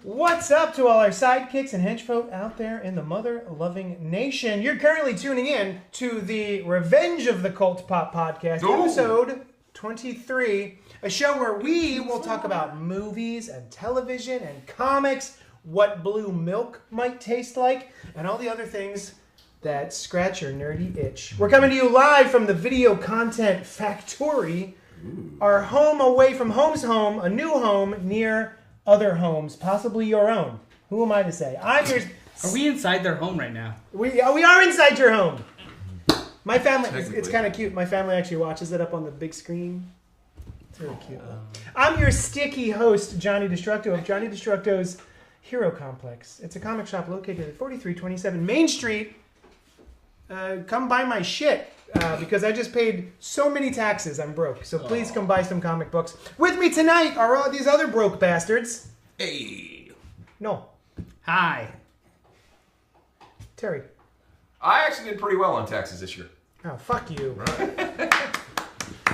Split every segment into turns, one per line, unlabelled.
What's up to all our sidekicks and henchfolk out there in the mother-loving nation? You're currently tuning in to the Revenge of the CultPop podcast, episode 23, a show where we will talk about movies and television and comics, what blue milk might taste like, and all the other things that scratch your nerdy itch. We're coming to you live from the Video Content Factory, our home away from home's home, a new home near other homes, possibly your own. Who am I to say? I'm your...
Are we inside their home right now?
We are inside your home. My family, it's kind of cute. My family actually watches it up on the big screen. It's really cute. I'm your sticky host, Johnny Destructo of Johnny Destructo's Hero Complex. It's a comic shop located at 4327 Main Street. Come buy my shit because I just paid so many taxes. I'm broke. So please come buy some comic books. With me tonight are all these other broke bastards.
Hey.
No.
Hi.
Terry.
I actually did pretty well on taxes this year.
Oh, fuck you.
Right.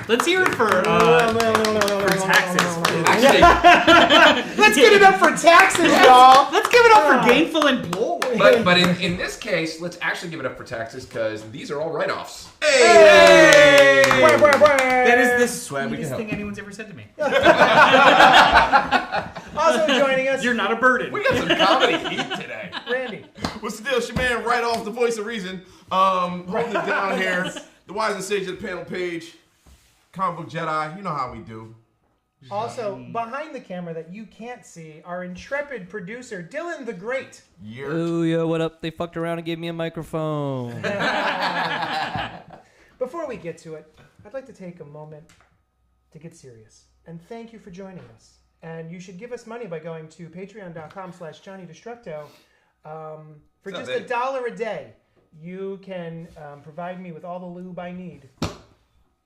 Let's hear it for taxes.
Actually,
Let's give it up for taxes, y'all.
Let's give it up for gainful employment.
but in this case, let's actually give it up for taxes because these are all write-offs.
Hey!
That is the
Glad we can
sweetest
help.
thing anyone's ever said to me.
Also joining us,
You're not a burden.
We got some comedy heat today.
Randy.
What's the deal? It's your man, right off the voice of reason. Holding it down here. The wise and sage of the panel page. Comic book Jedi. You know how we do.
Also, behind the camera that you can't see, our intrepid producer, Dylan the Great.
Year.
Oh, yo, what up? They fucked around and gave me a microphone.
Before we get to it, I'd like to take a moment to get serious. And thank you for joining us. And you should give us money by going to patreon.com/JohnnyDestructo. For just $1 a day, you can provide me with all the lube I need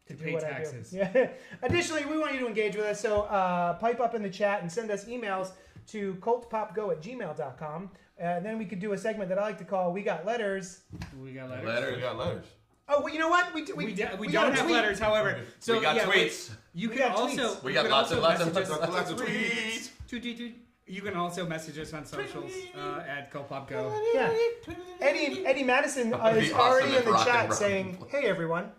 to do
pay
what
taxes.
I do. Yeah. Additionally, we want you to engage with us, so pipe up in the chat and send us emails to cultpopgo@gmail.com. And then we could do a segment that I like to call We Got Letters.
We got letters.
We got letters.
Oh, well, you know what? We
don't have letters, however. So
we got
yeah,
tweets.
You
We
can
got
also
tweets.
We got lots of
tweets.
tweets. You can also message us on socials at CultPopGo.
Yeah. Eddie Madison
That'd be
is
awesome
already
if
in the
Rock and
chat
Roll.
saying, "Hey everyone."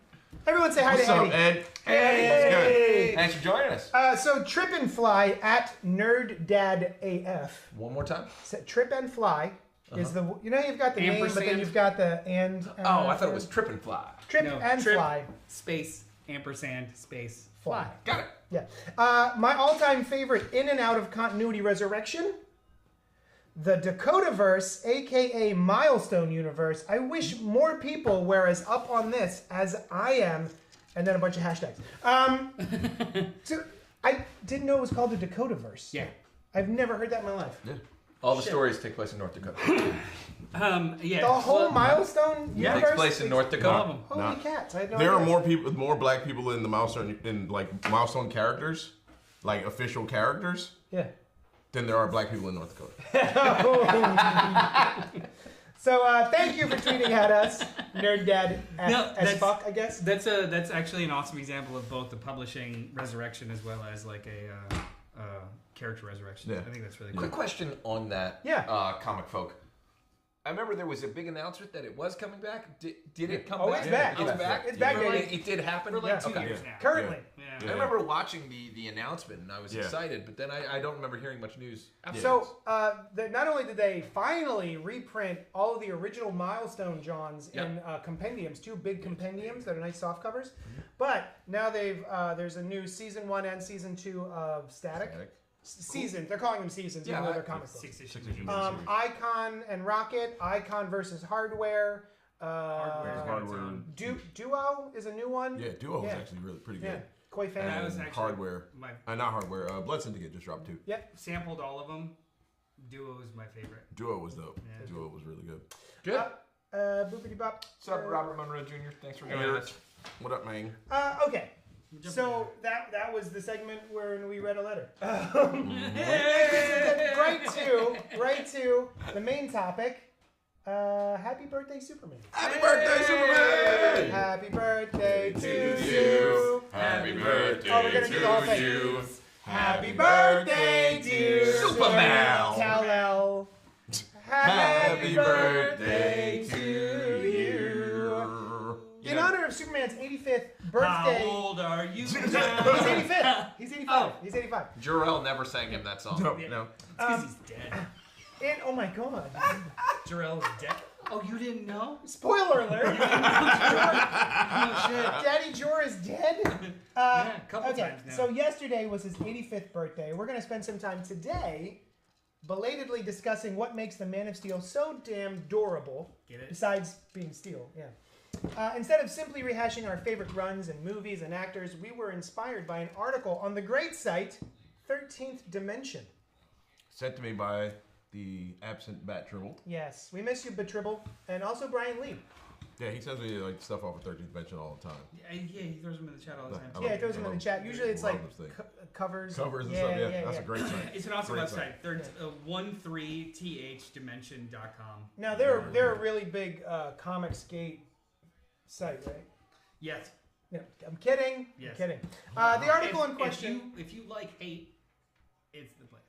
Everyone say hi
What's
to
up,
Eddie.
Ed?
Hey.
Thanks for joining us.
So Trip and Fly at NerdDadAF.
One more time.
Trip and Fly is the you've got the name, but then
Ampersand.
you've got the and.
Oh, I thought it was Trip and Fly.
Trip
No,
and
Trip.
Fly.
Space, ampersand, space,
Fly.
Got it.
Yeah. My all-time favorite in and out of continuity resurrection. The Dakotaverse, aka Milestone Universe. I wish more people were as up on this as I am, and then a bunch of hashtags. So I didn't know it was called the Dakotaverse.
Yeah.
I've never heard that in my life.
Yeah.
All the stories take place in North Dakota.
Yeah.
The whole
well,
Milestone
Yeah,
Universe.
takes place in North
all of
Dakota.
them.
Holy
Nah.
cats! I had no
There are
idea.
more people, more black people in the milestone characters, like official characters,
Yeah.
than there are black people in North Dakota.
So thank you for tweeting at us, NerdDad as
that's-
fuck, I guess.
That's actually an awesome example of both the publishing resurrection as well as like a character resurrection.
Yeah.
I think that's really
Quick
cool.
question on that.
Yeah.
Comic folk. I remember there was a big announcement that it was coming back. Did it come
Oh,
back?
it's back.
It's back.
It's back,
Really?
baby.
It did happen.
For like
Yeah.
2
Okay.
years now.
Currently.
Yeah.
I remember watching the announcement and I was
Yeah.
excited, but then I don't remember hearing much news.
So not only did they finally reprint all of the original Milestone Johns in compendiums, 2 big compendiums that are nice soft covers, but now there's a new season 1 and season 2 of Static. Season. They're calling them seasons, even though they're comic books.
6 issues.
Icon and Rocket, Icon versus Hardware.
Hardware.
Duo is a new one.
Yeah, Duo
Yeah.
is actually really pretty
Yeah,
good.
Koi fan.
That was
And
actually
Hardware.
my
Not Hardware. Blood Syndicate just dropped too.
Yep.
sampled all of them. Duo is my favorite.
Duo was dope.
Yeah.
Duo was really good.
Good.
Boopity bop.
What's up, Robert Monroe Jr.? Thanks for joining
Hey.
us.
What up, man?
Okay. So that was the segment where we read a letter. Right to the main topic. Happy birthday, Superman.
Happy birthday, Superman!
Happy birthday to
To
you.
you. Happy birthday
Oh, we're gonna do the whole
to
thing.
you.
Happy birthday, dear He's 85.
Jor-El never sang him that song.
No,
Yeah.
no.
It's because he's dead.
Oh my god.
Jor-El is dead. Oh, you didn't know?
Spoiler alert.
Oh, shit.
Daddy Jor is dead?
Yeah, a couple times now.
So yesterday was his 85th birthday. We're going to spend some time today belatedly discussing what makes the Man of Steel so damn durable.
Get it?
Besides being steel, yeah. Instead of simply rehashing our favorite runs and movies and actors, we were inspired by an article on the great site 13th Dimension.
Sent to me by the absent Bat Tribble.
Yes, we miss you, Batribble, and also Brian Lee.
Yeah, he sends me like stuff off of 13th Dimension all the time.
Yeah, he throws them in the chat all the time.
I
Yeah,
love
it throws them in the chat. Usually it's
love
like
those things.
covers.
Covers and stuff. Yeah, that's a great site.
It's an awesome
Great
website.
site.
They're 13thdimension.com.
Now they're a really big Comics Gate site, right?
Yes.
No, I'm kidding.
Yes.
I'm kidding. The article in question.
If you like hate, it's the place.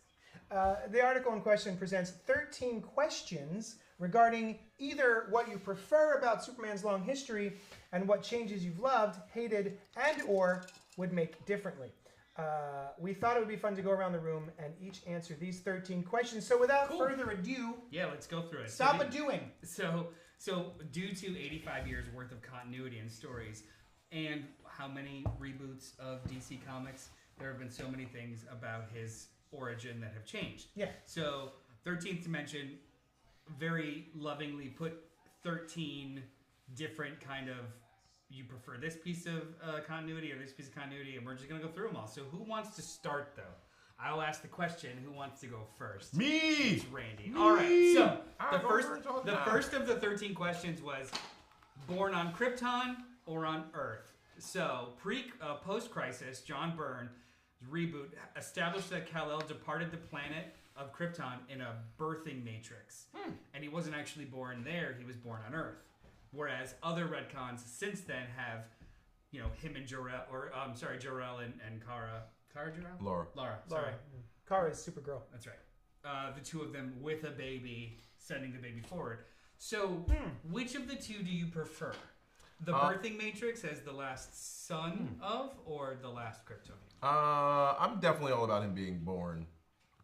The article in question presents 13 questions regarding either what you prefer about Superman's long history and what changes you've loved, hated, and or would make differently. We thought it would be fun to go around the room and each answer these 13 questions. So without further ado,
Yeah, let's go through it.
stop a-doing.
So due to 85 years worth of continuity and stories, and how many reboots of DC Comics, there have been so many things about his origin that have changed.
Yeah.
So 13th Dimension very lovingly put 13 different kind of, you prefer this piece of continuity or this piece of continuity, and we're just going to go through them all. So who wants to start, though? I'll ask the question, who wants to go first?
Me!
It's Randy. All right, so
I
the
go first all the time.
first of the 13 questions was born on Krypton or on Earth. So post-crisis, John Byrne's reboot established that Kal-El departed the planet of Krypton in a birthing matrix, and he wasn't actually born there; he was born on Earth. Whereas other retcons since then have, him and Jor-El, Jor-El and Kara. Kara Jor-El?
Laura.
Sorry.
Laura. Kara is Supergirl.
That's right. The two of them with a baby, sending the baby forward. So, which of the two do you prefer? The birthing matrix as the last son of, or the last Kryptonian?
I'm definitely all about him being born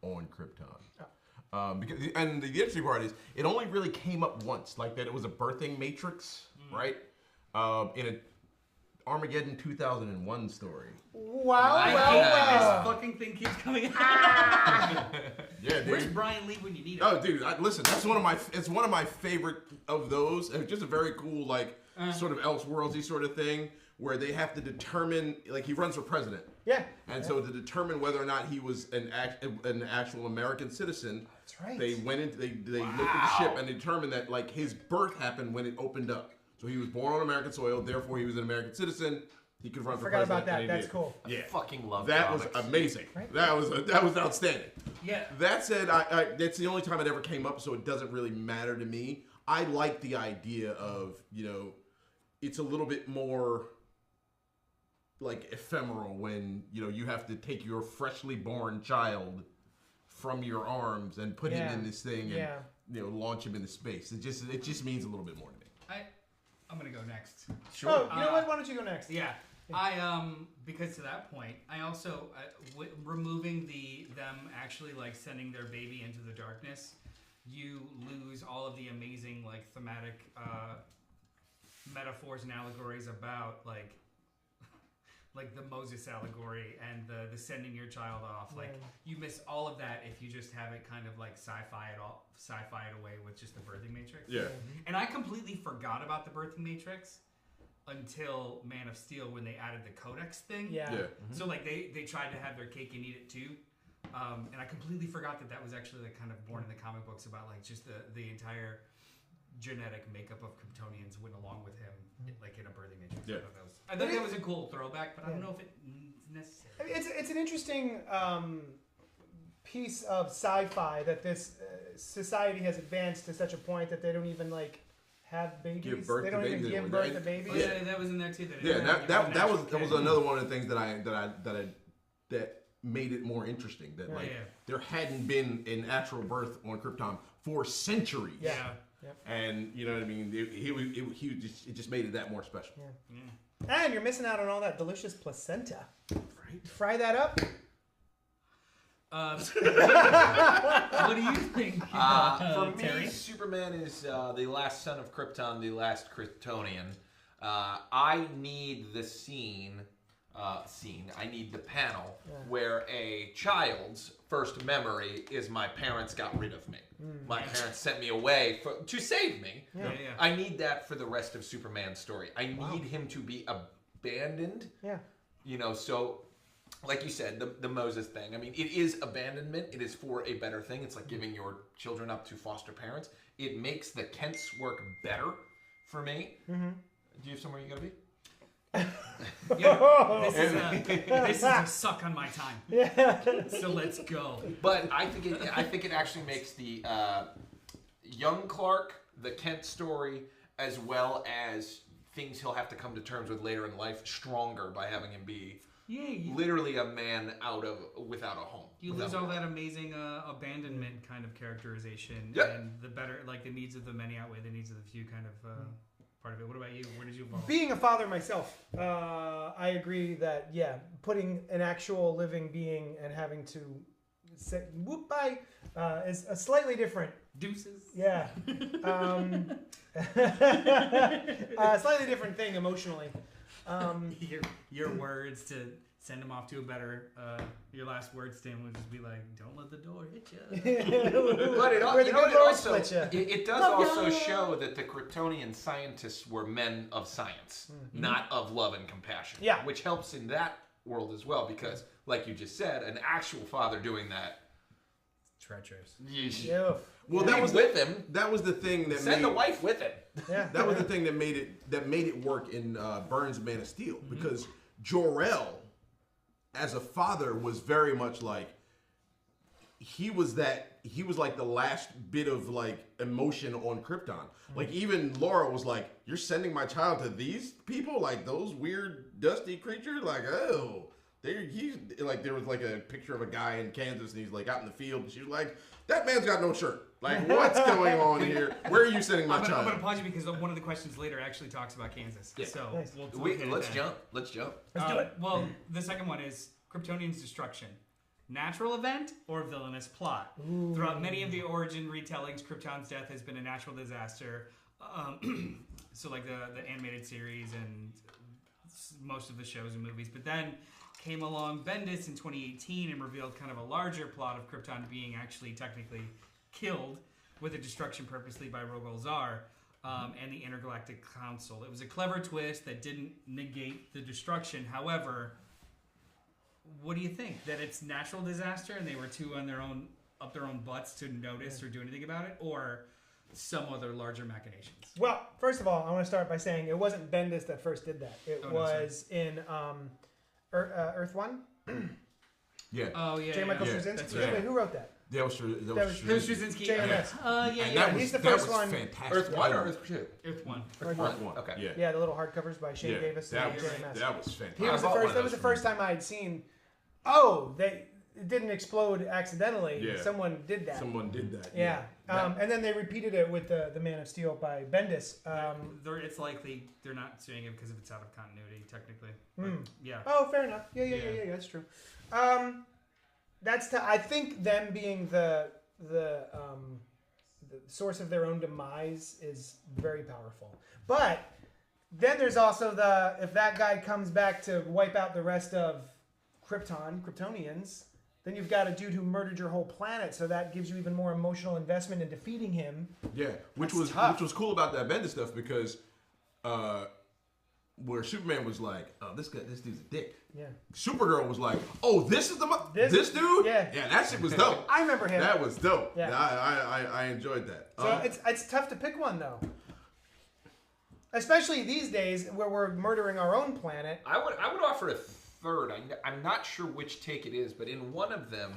on Krypton. Because and the interesting part is it only really came up once, like that it was a birthing matrix, right? In an Armageddon 2001 story.
Wow.
This fucking thing keeps coming out.
Yeah, dude.
Where's Brian Lee when you need him?
Oh, dude, listen, that's one of my favorite of those. It's just a very cool, sort of Elseworldsy sort of thing where they have to determine, he runs for president.
Yeah.
And so to determine whether or not he was an actual American citizen,
That's right.
they went into they looked at the ship and determined that his birth happened when it opened up. So he was born on American soil, therefore he was an American citizen. He could run for
Forgot
president.
about that.
and he
That's
did.
cool.
Yeah,
Fucking love
that
comics.
was amazing.
Right?
That was outstanding.
Yeah.
That said, that's the only time it ever came up, so it doesn't really matter to me. I like the idea of it's a little bit more ephemeral when you have to take your freshly born child from your arms and put him in this thing and launch him into space. It just means a little bit more to me.
I'm gonna go next.
Sure. Oh, you know what? Why don't you go next?
Yeah. Because to that point, I also removing them actually sending their baby into the darkness, you lose all of the amazing thematic metaphors and allegories about the Moses allegory and the sending your child off. You miss all of that if you just have it kind of sci-fi it away with just the birthing matrix.
Yeah.
And I completely forgot about the birthing matrix until Man of Steel when they added the Codex thing.
Yeah.
So they tried to have their cake and eat it too. And I completely forgot that was actually kind of born in the comic books about just the entire genetic makeup of Kryptonians went along with him in a birthing matrix.
Yeah.
I thought that was a cool throwback, but I don't know if it's necessary.
It's an interesting piece of sci-fi that this society has advanced to such a point that they don't even have babies.
Give birth
they
to
don't even
babies
give
anymore.
birth to babies.
Oh, yeah, that was in there too.
That was another one of the things that made it more interesting. That there hadn't been an actual birth on Krypton for centuries.
Yeah.
And you know what I mean? It just made it that more special.
And you're missing out on all that delicious placenta. Right. Fry that up.
What do you think,
For
Terry?
me, Superman is the last son of Krypton, the last Kryptonian. I need the scene. I need the panel where a child's first memory is my parents got rid of me. My parents sent me away to save me.
Yeah.
I need that for the rest of Superman's story. I need him to be abandoned.
Yeah.
You know, so like you said, the Moses thing. I mean, it is abandonment. It is for a better thing. It's like giving your children up to foster parents. It makes the Kents work better for me. Mm-hmm. Do you have somewhere you gotta be?
Yeah, this is a suck on my time. Yeah. So let's go.
But I think it actually makes the young Clark, the Kent story, as well as things he'll have to come to terms with later in life, stronger by having him be literally a man without a home.
You lose all that amazing abandonment kind of characterization, and the better, like the needs of the many outweigh the needs of the few kind of part of it. What about you? Where did you evolve?
Being a father myself, I agree that putting an actual living being and having to say whoop bye is a slightly different.
Deuces.
Yeah. Slightly different thing emotionally.
Your words to send him off to a better. Your last words to him would just be like, "Don't let the door hit you."
But it does
Love
also
ya.
show that the Kryptonian scientists were men of science, not of love and compassion.
Yeah.
Which helps in that world as well, because, like you just said, an actual father doing that.
Treacherous.
Yeah.
Well,
Leave
that was
with him.
That was the thing that
Send
made
the wife with him.
Yeah.
that was the thing that made it work in Burns' Man of Steel, because Jor-El, as a father, was very much like he was like the last bit of like emotion on Krypton. Like even Laura was like, "You're sending my child to these people, like those weird dusty creatures, like oh." There was like a picture of a guy in Kansas and he's like out in the field and she's like, "That man's got no shirt. Like what's going on here? Where are you sending my
I'm
child?"
going to pause you because one of the questions later actually talks about Kansas.
Yeah.
So
Nice.
we'll hit it
Let's
then.
jump. Let's jump.
Let's do it.
Well, the second one is Kryptonian's destruction. Natural event or villainous plot? Throughout many of the origin retellings, Krypton's death has been a natural disaster. So like the animated series and most of the shows and movies. But then came along Bendis in 2018 and revealed kind of a larger plot of Krypton being actually technically killed with a destruction purposely by Rogol Zar and the Intergalactic Council. It was a clever twist that didn't negate the destruction. However, what do you think? That it's natural disaster and they were too on their own up their own butts to notice or do anything about it, or some other larger machinations?
Well, first of all, I want to start by saying it wasn't Bendis that first did that. It was in Earth One.
Yeah.
Oh yeah,
J. Michael
yeah.
Straczynski.
That's right.
Wait, who wrote that?
That was
Straczynski.
JMS.
And
he's the first one.
Fantastic.
Earth 1 or Earth 2?
Earth One.
Earth
Earth
One.
One.
Okay.
Yeah.
Yeah, the little hardcovers by Shane
Yeah.
Davis
That
and
was
JMS.
that was fantastic.
He was the
I bought one
first.
of
That was
those
the first time I'd seen. Oh, it didn't explode accidentally.
Yeah.
Someone did that.
Someone did that.
Yeah. And then they repeated it with the Man of Steel by Bendis.
It's likely they're not suing it because it's out of continuity, technically. But, yeah.
Oh, fair enough. Yeah. That's true. I think them being the source of their own demise is very powerful. But then there's also if that guy comes back to wipe out the rest of Kryptonians, then you've got a dude who murdered your whole planet, so that gives you even more emotional investment in defeating him.
Yeah, which was cool about that Bendis stuff, because where Superman was like, "Oh, this dude's a dick."
Yeah.
Supergirl was like, "Oh, this is this dude."
Yeah.
That shit was dope.
I remember him.
That was dope.
Yeah.
I enjoyed that.
So it's tough to pick one though, especially these days where we're murdering our own planet.
I would offer a third. I'm not sure which take it is, but in one of them,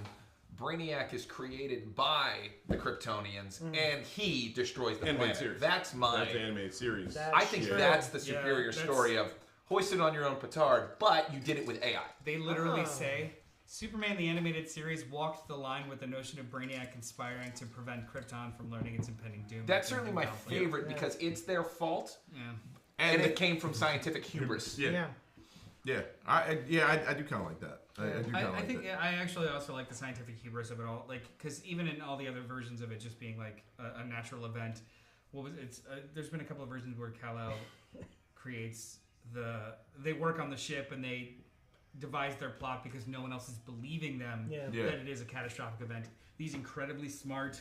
Brainiac is created by the Kryptonians, and he destroys the
Animated
planet.
series.
That's
the animated series.
I think
true.
that's the superior story of hoisted on your own petard, but you did it with AI.
They literally say Superman the animated series walked the line with the notion of Brainiac conspiring to prevent Krypton from learning its impending doom.
That's certainly my favorite because it's their fault,
Yeah.
and it came from scientific hubris.
Yeah. I do kind of like that.
I think I actually also like the scientific hubris of it all, like because even in all the other versions of it just being like a natural event, there's been a couple of versions where Kal-El creates they work on the ship and they devise their plot because no one else is believing them that it is a catastrophic event. These incredibly smart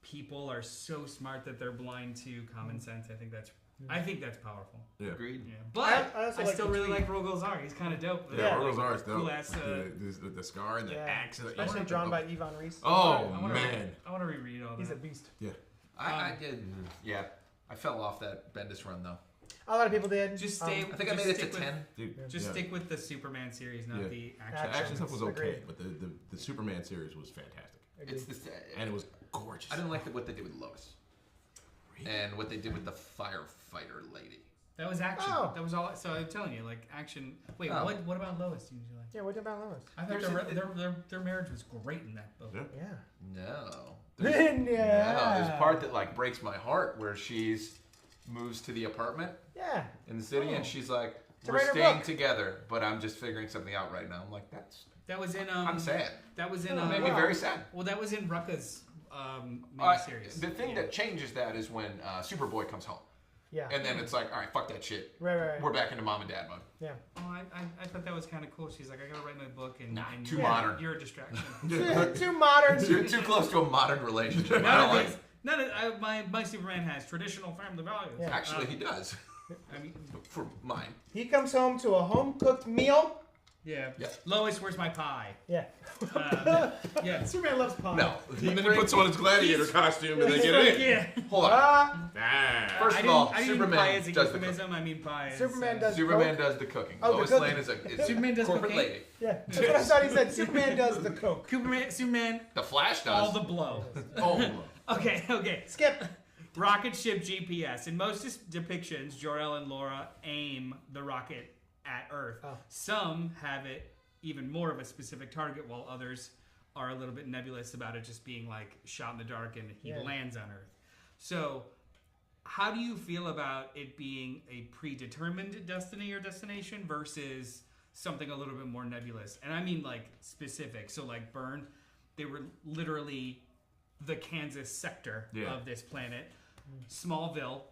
people are so smart that they're blind to common sense. I think that's powerful.
Yeah.
Agreed.
Yeah. But I still really like Rogol Zar. He's kind of dope.
Yeah, Rogol Zar is dope.
Cool ass,
the scar and the axe.
Especially drawn by Yvonne Reese.
Oh, man.
I want to reread all that.
He's a beast.
Yeah.
I did. Yeah. I fell off that Bendis run, though.
A lot of people did.
Just stay.
I think I made it to 10.
Just stick with the Superman series, not the action.
The action stuff was okay,
Agreed.
but the Superman series was fantastic. And it was gorgeous.
I didn't like what they did with Lois. And what they did with the firefighter lady.
That was action.
Oh.
That was all. So I'm telling you, like action. Wait, what about Lois? Did you like?
Yeah, what about Lois?
I thought their marriage was great in that book.
Yeah.
No.
Yeah.
There's a part that like breaks my heart where she's moves to the apartment in the city and she's like, we're staying together, but I'm just figuring something out right now. I'm like,
that was in
I'm sad.
That was in
it made me very sad.
Well, that was in Rucka's miniseries.
The thing that changes that is when Superboy comes home.
Yeah.
And then it's like, all right, fuck that shit.
Right.
We're back into mom and dad mode.
Yeah.
Oh, I thought that was kind of cool. She's like, I gotta write my book, and
too modern.
You're a distraction.
Too modern.
You're too close to a modern relationship.
My Superman has traditional family values.
Yeah.
Actually, he does.
I mean,
for mine.
He comes home to a home-cooked meal.
Yeah. Lois, where's my pie?
Yeah.
Yeah.
Superman loves pie.
No.
And then he puts on his gladiator costume and they get in.
Yeah.
Hold on.
First
of all,
I didn't
Superman
pie as a
does the
euphemism.
cooking.
I mean pie as...
Superman does
the cooking.
Oh,
Lois
the
Lane
cooking.
is
Superman does
corporate
cooking?
lady.
Yeah. That's what I thought he said. Superman does the coke.
Superman...
The Flash does.
All the blow. Okay.
Skip.
Rocket ship GPS. In most depictions, Jor-El and Laura aim the rocket at Earth.
Oh.
Some have it even more of a specific target, while others are a little bit nebulous about it just being like shot in the dark and he lands on Earth. So how do you feel about it being a predetermined destiny or destination versus something a little bit more nebulous? And I mean like specific. So like Byrne, they were literally the Kansas sector of this planet. Smallville,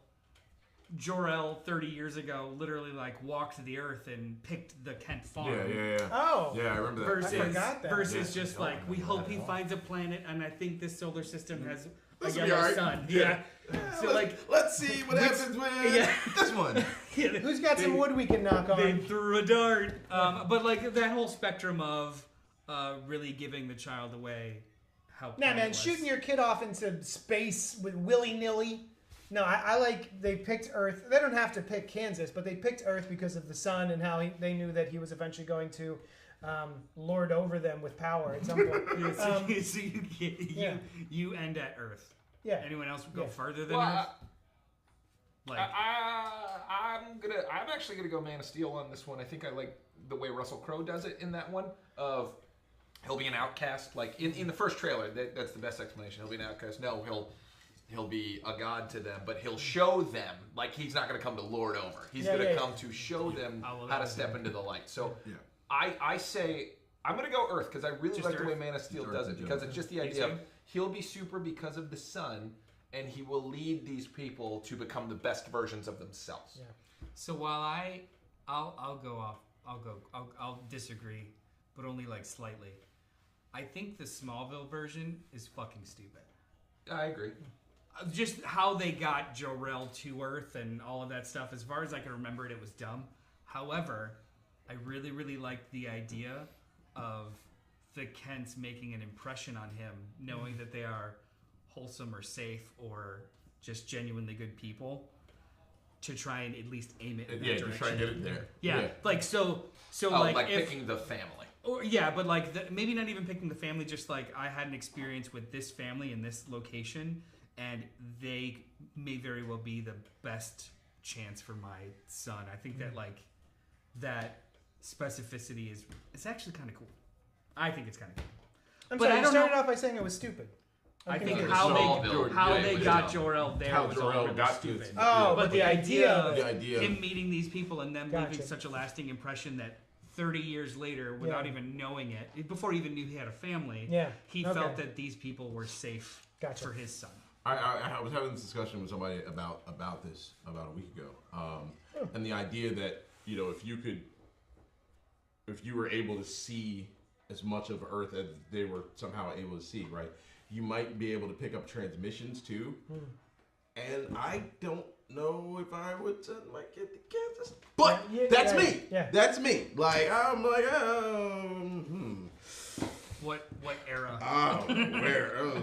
Jor-El 30 years ago literally like walked the earth and picked the Kent farm.
Yeah.
Oh.
Yeah, I remember that.
I forgot that.
Versus just like, we hope he finds a planet and I think this solar system has
This
a
will be
yellow
alright.
sun.
Yeah.
So like,
let's see what happens with this one.
Who's got some wood we can knock
they
on?
threw a dart. But like that whole spectrum of really giving the child away. How
Nah, man,
pointless.
shooting your kid off into space with willy-nilly. No, I like they picked Earth. They don't have to pick Kansas, but they picked Earth because of the sun and how they knew that he was eventually going to lord over them with power at some point.
So you end at Earth.
Yeah.
Anyone else go further than Earth?
I'm actually gonna go Man of Steel on this one. I think I like the way Russell Crowe does it in that one. Of he'll be an outcast. Like in the first trailer, that's the best explanation. He'll be an outcast. No, he'll be a god to them, but he'll show them. Like he's not gonna come to lord over. He's gonna come to show them how to step into the light. So I say I'm gonna go Earth because I really
Just
like the
Earth?
way Man of Steel does it because it's just the idea of he'll be super because of the sun. And he will lead these people to become the best versions of themselves.
Yeah.
So while I'll disagree, but only like slightly. I think the Smallville version is fucking stupid.
I agree.
Just how they got Jor-El to Earth and all of that stuff. As far as I can remember it was dumb. However, I really, really liked the idea of the Kents making an impression on him, knowing that they are wholesome or safe or just genuinely good people, to try and at least aim it in that direction.
To try and get it there.
Yeah. Like so
like
if,
picking the family.
Or but like maybe not even picking the family, just like I had an experience with this family in this location and they may very well be the best chance for my son. I think that like that specificity is actually kind of cool. I think it's kind of cool.
I'm
But
sorry,
I
you
don't
started
know-
off by saying it was stupid.
I think
confused.
how they got
Smallville.
Jor-El there
How
was
Jor-El
all really
got to
stupid.
it.
Oh,
But the idea of
The idea.
him meeting these people and them
Gotcha.
leaving such a lasting impression that 30 years later, without even knowing it, before he even knew he had a family, he felt that these people were safe for his son.
I was having this discussion with somebody about this about a week ago, and the idea that if you were able to see as much of Earth as they were somehow able to see, right? You might be able to pick up transmissions too. And I don't know if I would send my kid to Kansas, but that's me. Yeah. That's me. Like I'm like,
What era?
Where? I was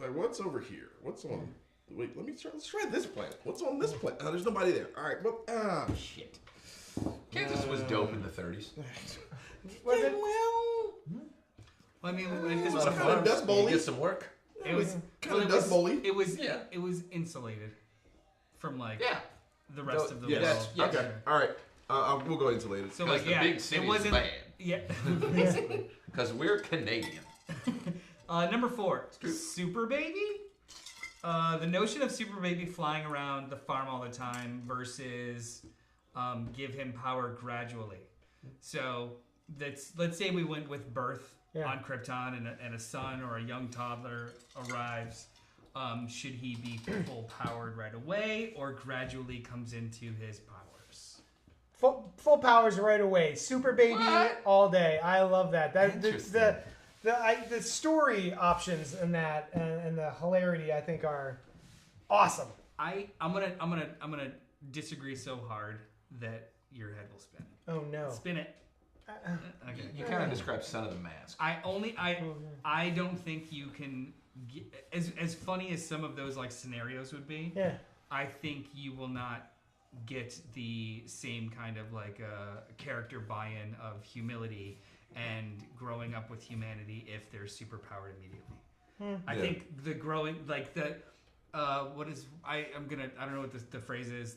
like, what's over here? What's on? Wait, let's try this planet. What's on this planet? Oh, there's nobody there. All right. Well, shit.
Kansas was dope in the 30s.
Was it?
I mean,
it was kind of dust bowl-y.
Get some work.
It was
kind of dust bowl-y.
It was insulated from the rest of the world.
Yes. Okay. All right. We'll go insulated.
So the big city is bad.
Yeah.
Because we're Canadian.
Number 4, Super Baby. The notion of Super Baby flying around the farm all the time versus give him power gradually. So let's say we went with birth on Krypton and a son or a young toddler arrives. Should he be full powered right away or gradually comes into his powers?
Full powers right away. Super Baby all day. I love that. The story options in that and the hilarity I think are awesome.
I'm gonna disagree so hard that your head will spin.
Oh no!
Spin it.
Okay. You kind of described Son of the Mask.
I don't think you can get, as funny as some of those scenarios would be.
Yeah.
I think you will not get the same kind of character buy-in of humility and growing up with humanity if they're super powered immediately. I think the growing I don't know what the phrase is,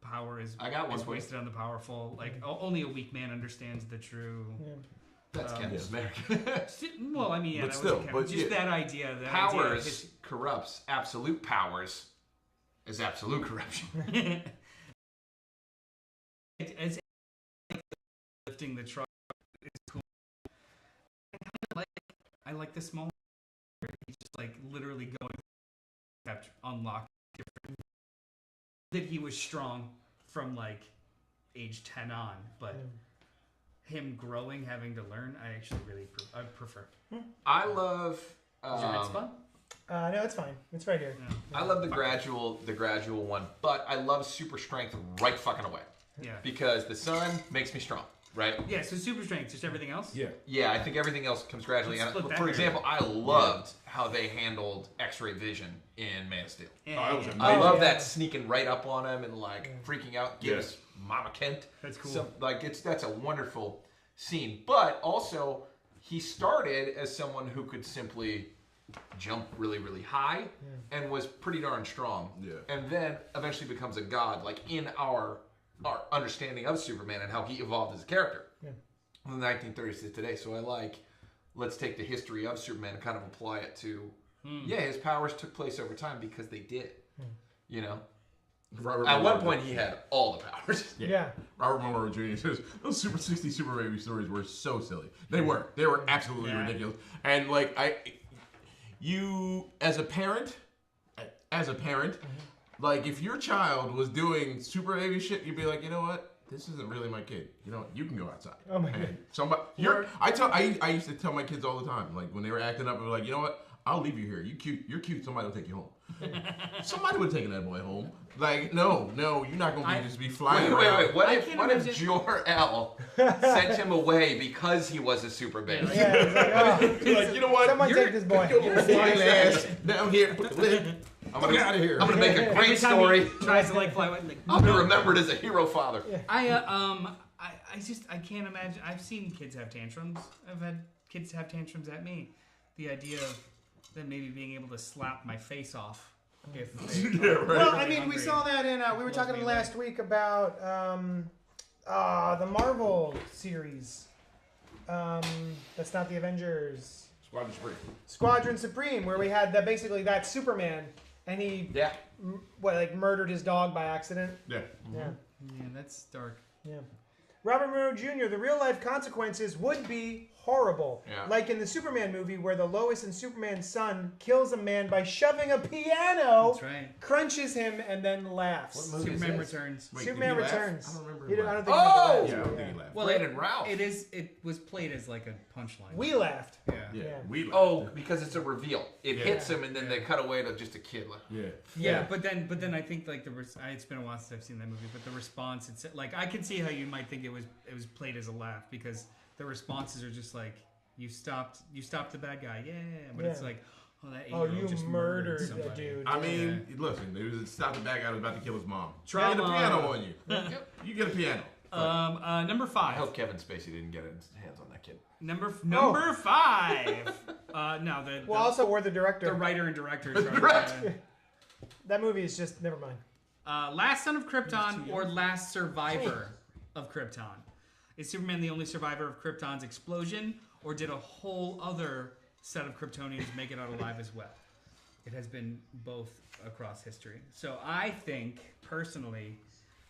power is wasted on the powerful. Only a weak man understands the true.
That's kind of American.
Well, I mean, that idea.
Powers corrupts. Absolute powers is absolute corruption.
As lifting the truck is cool. I like the small. He's just literally going kept unlocked different. That he was strong from age 10 on, but him growing, having to learn, I actually really prefer.
I love.
Is your head spun?
No, it's fine. It's right here.
No.
I love the gradual one, but I love super strength right fucking away.
Yeah.
Because the sun makes me strong, right?
Yeah. So super strength, just everything else.
Yeah.
Yeah, I think everything else comes gradually. For example, I loved how they handled X-ray vision in Man of Steel.
Yeah,
that was amazing.
I love that sneaking right up on him and freaking out, give us Mama Kent.
That's cool.
So, that's a wonderful scene. But also, he started as someone who could simply jump really, really high and was pretty darn strong.
Yeah.
And then eventually becomes a god, in our understanding of Superman and how he evolved as a character in the 1930s to today. So let's take the history of Superman and kind of apply it to, his powers took place over time because they did. At one point he had all the powers.
Yeah.
Robert Monroe Jr. says those Super 60 Super Baby stories were so silly. They were absolutely ridiculous. And you as a parent, if your child was doing Super Baby shit, you'd be like, you know what? This isn't really my kid. You know what? You can go outside.
Oh my god.
I used to tell my kids all the time, when they were acting up, I was like, you know what? I'll leave you here. You're cute. Somebody will take you home. Somebody would have taken that boy home. No, you're not gonna just be flying around.
Wait. What if Jor-El sent him away because he was a super baby?
Yeah,
you know what?
Someone take this boy.
You're flying ass down here. Put the lid. I'm out of here.
I'm gonna make a great story.
Tries to fly away.
I'll be remembered as a hero father.
I can't imagine. I've seen kids have tantrums. I've had kids have tantrums at me. The idea of them maybe being able to slap my face off. If
well, I mean, we saw that in. We were talking last week about the Marvel series. That's not the Avengers. Squadron Supreme, where we had that Superman, and he murdered his dog by accident.
Yeah.
Yeah.
Yeah, that's dark.
Yeah. Robert Monroe Jr., the real life consequences would be horrible.
Yeah.
Like in the Superman movie where the Lois and Superman's son kills a man by shoving a piano,
That's right.
crunches him, and then laughs.
What movie is
Superman
this?
Returns.
Wait,
Superman
did he laugh?
Returns.
I don't remember.
He
him
did- I don't
laughing.
think he
Oh!
laughed.
Yeah, I don't think he laughed.
Well,
Brad and Ralph.
It was played as like a punchline.
We laughed.
Yeah.
Yeah,
Yeah.
we laughed.
Oh, because it's a reveal. It
Yeah.
hits him, and then they cut away to just a kid. Like,
Yeah.
Yeah, but then I think like it's been a while since I've seen that movie, but the response, it's like I can see how you might think it was played as a laugh because the responses are just like you stopped the bad guy, yeah, but it's
Yeah.
like, oh, that 8-year-old
Oh, you
just
murdered a
somebody.
dude.
I mean, listen, there was a stop the bad guy who was about to kill his mom.
Trauma.
Get a piano on you. You get a piano.
Number
I
5.
hope Kevin Spacey didn't get his hands on that kid.
Number 5. No, the
Well, also, or the director.
the writer and director.
That movie is just, never mind.
Last Son of Krypton or Last Survivor of Krypton? Is Superman the only survivor of Krypton's explosion, or did a whole other set of Kryptonians make it out alive as well? It has been both across history. So I think, personally,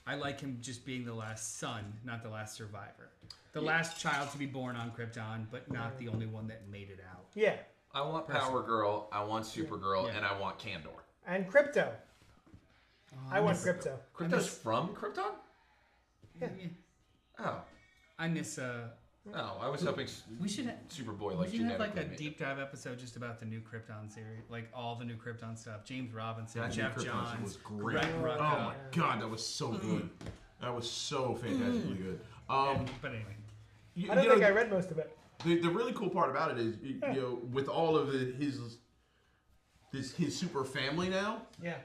I like him just being the last son, not the last survivor. The last child to be born on Krypton, but not the only one that made it out.
Yeah.
I want Power Girl, I want Supergirl,
Yeah.
and I want Candor.
And Crypto. I want Crypto.
Krypton's from Krypton?
Yeah.
Oh.
I miss
No, I was hoping
we should have
Superboy
we
like
should have like a
genetically made
deep dive episode just about the new Krypton series, like all the new Krypton stuff. James Robinson,
That
Jeff
new Krypton
Johns,
was great.
Greg Rucka.
Oh my god, that was so good. That was so fantastically good.
But anyway,
I don't think I read most of it.
The really cool part about it is, you know, with all of his super family now,
Yeah.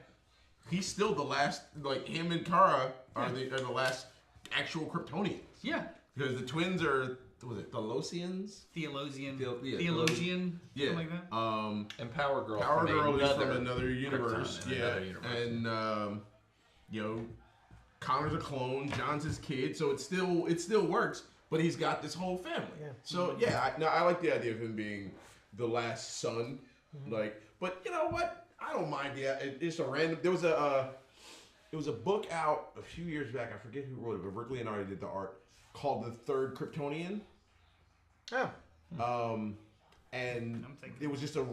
he's still the last. Like him and Kara are the last actual Kryptonians.
yeah,
Because the twins are, was it Thalosians?
Theologian,
Yeah,
theologian,
Yeah.
something like that.
And Power Girl.
Power
from
Girl is from
another
another universe.
Krypton in another universe.
And you know, Connor's a clone. John's his kid, so it still works. But he's got this whole family.
Yeah.
So yeah, I like the idea of him being the last son. Like, but you know what? I don't mind. Yeah, it's a random. There was a book out a few years back. I forget who wrote it, but Rick Leonardo did the art, called The Third Kryptonian.
Oh.
And
I'm thinking.
it was just a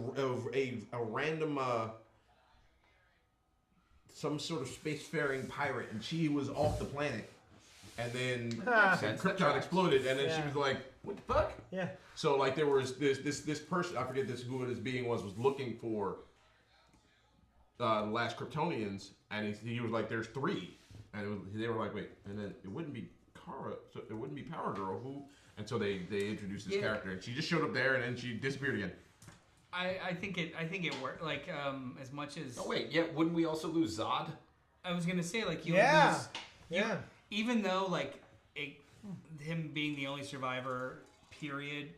random some sort of spacefaring pirate, and she was off the planet, and then
sense. That
Krypton
tracks.
exploded, and then she
Yeah.
was like, "What the fuck?"
Yeah.
So like there was this person, I forget who this being was looking for the last Kryptonians, and he was like, "There's 3," and they were like, "Wait," and then it wouldn't be Kara, so it wouldn't be Power Girl, who? And so they introduced this character, and she just showed up there, and then she disappeared again.
I think it worked. Like as much as
Oh wait, yeah. Wouldn't we also lose Zod?
I was gonna say, like you
Yeah.
would lose,
Yeah.
even though like him being the only survivor, period,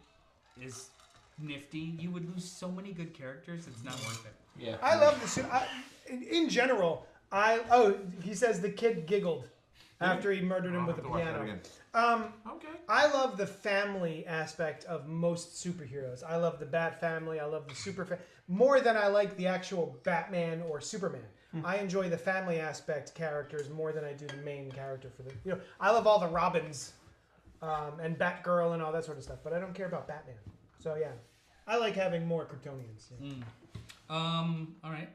is nifty. You would lose so many good characters. It's not worth it.
Yeah.
I love the suit. In general, he says the kid giggled after he murdered him
I'll
with
have
a
to watch that
piano.
again. Okay.
I love the family aspect of most superheroes. I love the Bat family. I love the more than I like the actual Batman or Superman. I enjoy the family aspect characters more than I do the main character for the. You know, I love all the Robins, and Batgirl and all that sort of stuff, but I don't care about Batman. So yeah, I like having more Kryptonians. Yeah.
All right.